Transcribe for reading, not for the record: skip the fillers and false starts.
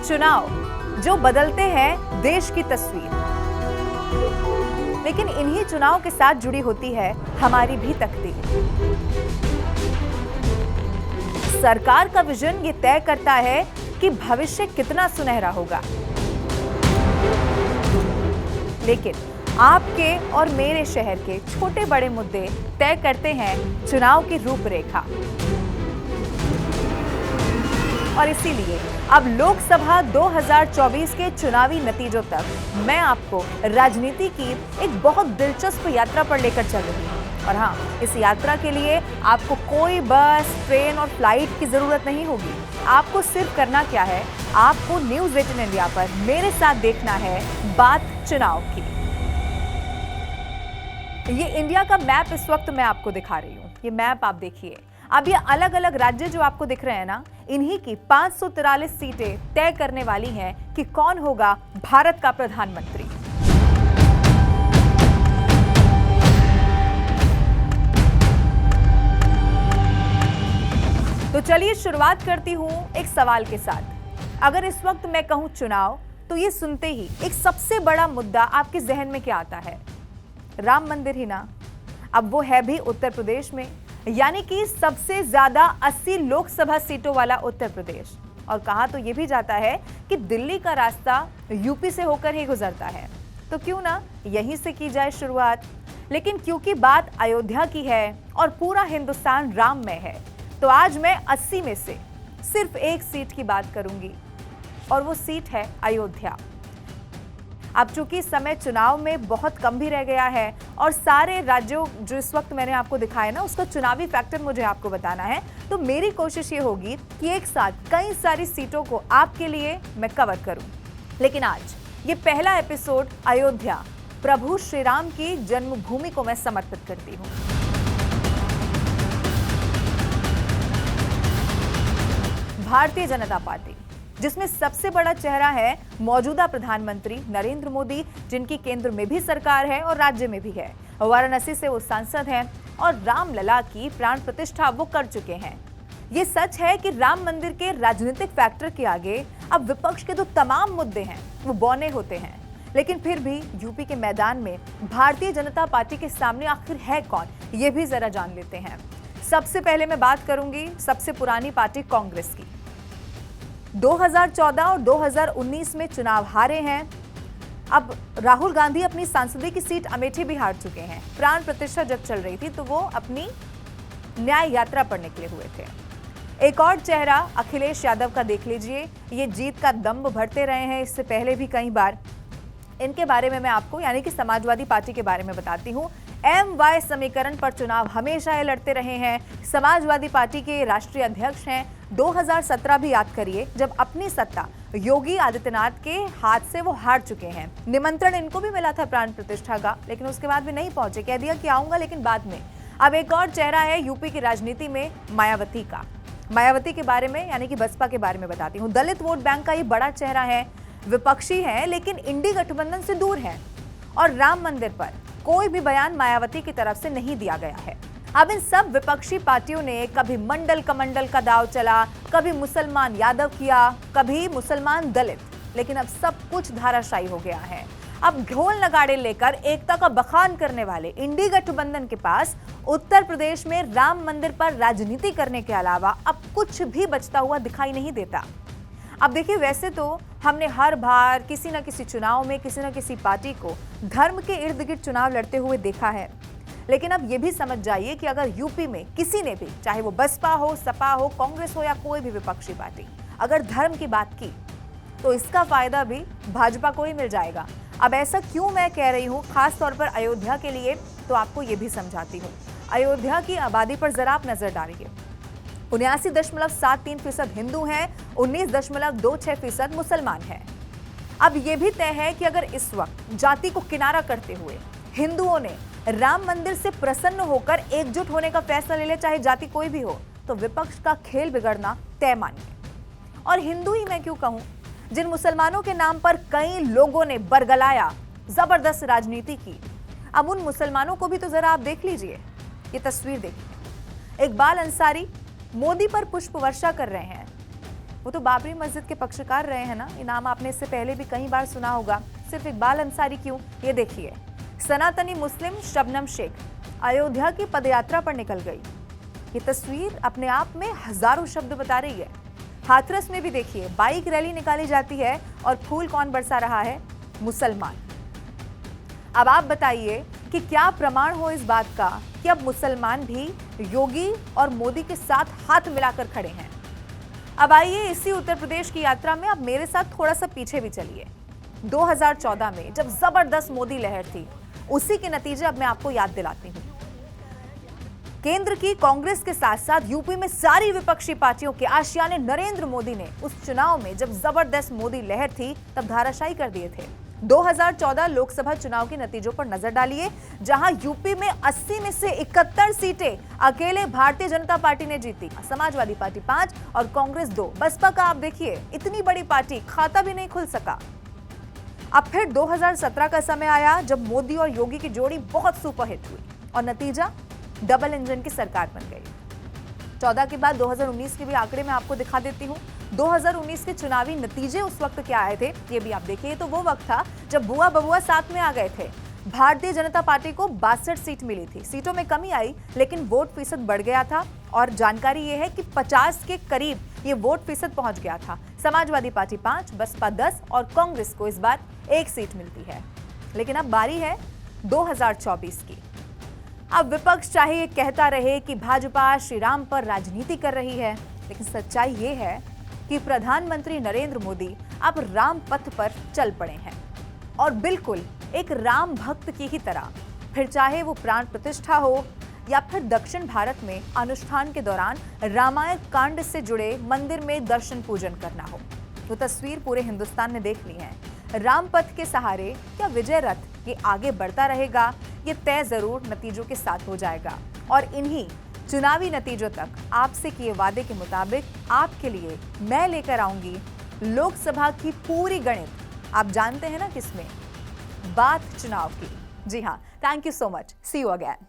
चुनाव जो बदलते हैं देश की तस्वीर, लेकिन इन्हीं चुनाव के साथ जुड़ी होती है हमारी भी तकदीर। सरकार का विजन ये तय करता है कि भविष्य कितना सुनहरा होगा, लेकिन आपके और मेरे शहर के छोटे बड़े मुद्दे तय करते हैं चुनाव की रूपरेखा। और इसीलिए अब लोकसभा 2024 के चुनावी नतीजों तक मैं आपको राजनीति की एक बहुत दिलचस्प यात्रा पर लेकर चल रही हूँ। और हाँ, इस यात्रा के लिए आपको कोई बस, ट्रेन और फ्लाइट की जरूरत नहीं होगी। आपको सिर्फ करना क्या है, आपको न्यूज़ 18 इंडिया पर मेरे साथ देखना है बात चुनाव की। ये इंडिया का मैप इस वक्त मैं आपको दिखा रही हूँ। ये मैप आप देखिए। अब ये अलग अलग राज्य जो आपको दिख रहे हैं ना, इन्हीं की 543 सीटें तय करने वाली हैं कि कौन होगा भारत का प्रधानमंत्री। तो चलिए शुरुआत करती हूं एक सवाल के साथ। अगर इस वक्त मैं कहूं चुनाव, तो ये सुनते ही एक सबसे बड़ा मुद्दा आपके जहन में क्या आता है? राम मंदिर ही ना। अब वो है भी उत्तर प्रदेश में, यानी कि सबसे ज्यादा 80 लोकसभा सीटों वाला उत्तर प्रदेश। और कहा तो ये भी जाता है कि दिल्ली का रास्ता यूपी से होकर ही गुजरता है, तो क्यों ना यहीं से की जाए शुरुआत। लेकिन क्योंकि बात अयोध्या की है और पूरा हिंदुस्तान राममय है, तो आज मैं 80 में से सिर्फ एक सीट की बात करूंगी, और वो सीट है अयोध्या। अब चूंकि समय चुनाव में बहुत कम भी रह गया है और सारे राज्यों जो इस वक्त मैंने आपको दिखाए ना, उसका चुनावी फैक्टर मुझे आपको बताना है, तो मेरी कोशिश ये होगी कि एक साथ कई सारी सीटों को आपके लिए मैं कवर करूं। लेकिन आज ये पहला एपिसोड अयोध्या, प्रभु श्री राम की जन्मभूमि को मैं समर्पित करती हूं। भारतीय जनता पार्टी, जिसमें सबसे बड़ा चेहरा है मौजूदा प्रधानमंत्री नरेंद्र मोदी, जिनकी केंद्र में भी सरकार है और राज्य में भी है। वाराणसी से वो सांसद हैं और रामलला की प्राण प्रतिष्ठा वो कर चुके हैं। ये सच है कि राम मंदिर के राजनीतिक फैक्टर के आगे अब विपक्ष के जो तमाम मुद्दे हैं वो बौने होते हैं। लेकिन फिर भी यूपी के मैदान में भारतीय जनता पार्टी के सामने आखिर है कौन, ये भी जरा जान लेते हैं। सबसे पहले मैं बात करूंगी सबसे पुरानी पार्टी कांग्रेस की। 2014 और 2019 में चुनाव हारे हैं। अब राहुल गांधी अपनी सांसदीय की सीट अमेठी भी हार चुके हैं। प्राण प्रतिष्ठा जब चल रही थी तो वो अपनी न्याय यात्रा पर निकले हुए थे। एक और चेहरा अखिलेश यादव का देख लीजिए, ये जीत का दम्भ भरते रहे हैं इससे पहले भी कई बार। इनके बारे में मैं आपको, यानी कि समाजवादी पार्टी के बारे में बताती हूँ। MY समीकरण पर चुनाव हमेशा ये लड़ते रहे हैं। समाजवादी पार्टी के राष्ट्रीय अध्यक्ष हैं। 2017 भी याद करिए, जब अपनी सत्ता योगी आदित्यनाथ के हाथ से वो हार चुके हैं। निमंत्रण इनको भी मिला था प्राण प्रतिष्ठा का, लेकिन उसके बाद भी नहीं पहुंचे। कह दिया कि आऊंगा लेकिन बाद में। अब एक और चेहरा है यूपी की राजनीति में, मायावती का। मायावती के बारे में, यानी कि बसपा के बारे में बताती हूँ। दलित वोट बैंक का ये बड़ा चेहरा है, विपक्षी है लेकिन इंडी गठबंधन से दूर है। और राम मंदिर पर कोई भी बयान मायावती की तरफ से नहीं दिया गया है। अब इन सब विपक्षी पार्टियों ने कभी मंडल कमंडल का दाव चला, कभी मुसलमान यादव किया, कभी मुसलमान दलित, लेकिन अब सब कुछ धाराशायी हो गया है। अब ढोल नगाड़े लेकर एकता का बखान करने वाले इंडी गठबंधन के पास उत्तर प्रदेश में राम मंदिर पर राजनीति करने के अलावा अब कुछ भी बचता हुआ दिखाई नहीं देता। अब देखिए, वैसे तो हमने हर बार किसी न किसी चुनाव में किसी न किसी पार्टी को धर्म के इर्द गिर्द चुनाव लड़ते हुए देखा है, लेकिन अब ये भी समझ जाइए कि अगर यूपी में किसी ने भी, चाहे वो बसपा हो, सपा हो, कांग्रेस हो या कोई भी विपक्षी पार्टी, अगर धर्म की बात की तो इसका फायदा भी भाजपा को ही मिल जाएगा। अब ऐसा क्यों मैं कह रही हूँ, खास तौर पर अयोध्या के लिए, तो आपको ये भी समझाती हूँ। अयोध्या की आबादी पर जरा आप नजर डालिए। 79.73% हिंदू हैं, 19.26% मुसलमान हैं। अब यह भी तय है कि अगर इस वक्त जाति को किनारा करते हुए हिंदुओं ने राम मंदिर से प्रसन्न होकर एकजुट होने का फैसला ले ले, चाहे जाति कोई भी हो, तो विपक्ष का खेल बिगड़ना तय मानिए। और हिंदू ही मैं क्यों कहूं, जिन मुसलमानों के नाम पर कई लोगों ने बरगलाया, जबरदस्त राजनीति की, अब उन मुसलमानों को भी तो जरा आप देख लीजिए। ये तस्वीर देखिए, इकबाल अंसारी मोदी पर पुष्प वर्षा कर रहे हैं। वो तो बाबरी मस्जिद के पक्षकार रहे हैं ना। ये नाम आपने इससे पहले भी कई बार सुना होगा। सिर्फ इकबाल अंसारी क्यों, ये देखिए। सनातनी मुस्लिम शबनम शेख अयोध्या की पदयात्रा पर निकल गई। ये तस्वीर अपने आप में हजारों शब्द बता रही है। हाथरस में भी देखिए, बाइक रैली निकाली जाती है और फूल कौन बरसा रहा है? मुसलमान। अब आप बताइए कि क्या प्रमाण हो इस बात का कि अब मुसलमान भी योगी और मोदी के साथ हाथ मिलाकर खड़े हैं। अब आइए इसी उत्तर प्रदेश की यात्रा में अब मेरे साथ थोड़ा सा पीछे भी चलिए। 2014 में जब जबरदस्त मोदी लहर थी, उसी के नतीजे अब मैं आपको याद दिलाती हूँ। केंद्र की कांग्रेस के साथ साथ यूपी में सारी विपक्षी पार्टियों के आशियाने नरेंद्र मोदी ने उस चुनाव में जब जबरदस्त मोदी लहर थी तब धाराशायी कर दिए थे। 2014 लोकसभा चुनाव के नतीजों पर नजर डालिए, जहां यूपी में 80 में से 71 सीटें अकेले भारतीय जनता पार्टी ने जीती। समाजवादी पार्टी 5 और कांग्रेस 2। बसपा का आप देखिए, इतनी बड़ी पार्टी खाता भी नहीं खुल सका। अब फिर 2017 का समय आया जब मोदी और योगी की जोड़ी बहुत सुपरहिट हुई और नतीजा डबल इंजन की सरकार बन गई। 14 के बाद 2019 के भी आंकड़े मैं आपको दिखा देती हूँ। 2019 के चुनावी नतीजे उस वक्त क्या आए थे, ये भी आप देखिए। तो वो वक्त था जब बुआ बबुआ साथ में आ गए थे। भारतीय जनता पार्टी को 62 सीट मिली थी। सीटों में कमी आई लेकिन वोट फीसद बढ़ गया था और जानकारी ये है कि 50 के करीब ये वोट फीसद पहुंच गया था। समाजवादी पार्टी 5, बसपा 10 और कांग्रेस को इस बार 1 सीट मिलती है। लेकिन अब बारी है 2024 की। अब विपक्ष चाहे ये कहता रहे कि भाजपा श्री राम पर राजनीति कर रही है, लेकिन सच्चाई ये है कि प्रधानमंत्री नरेंद्र मोदी अब राम पथ पर चल पड़े हैं और बिल्कुल एक राम भक्त की ही तरह। फिर चाहे वो प्राण प्रतिष्ठा हो या फिर दक्षिण भारत में अनुष्ठान के दौरान रामायण कांड से जुड़े मंदिर में दर्शन पूजन करना हो, वो तस्वीर पूरे हिंदुस्तान ने देख ली है। राम पथ के सहारे क्या विजय रथ ये आगे बढ़ता रहेगा, ये तय जरूर नतीजों के साथ हो जाएगा। और इन्हीं चुनावी नतीजों तक आपसे किए वादे के मुताबिक आपके लिए मैं लेकर आऊंगी लोकसभा की पूरी गणित। आप जानते हैं ना किसमें? बात चुनाव की। जी हाँ, thank you so much. See you again.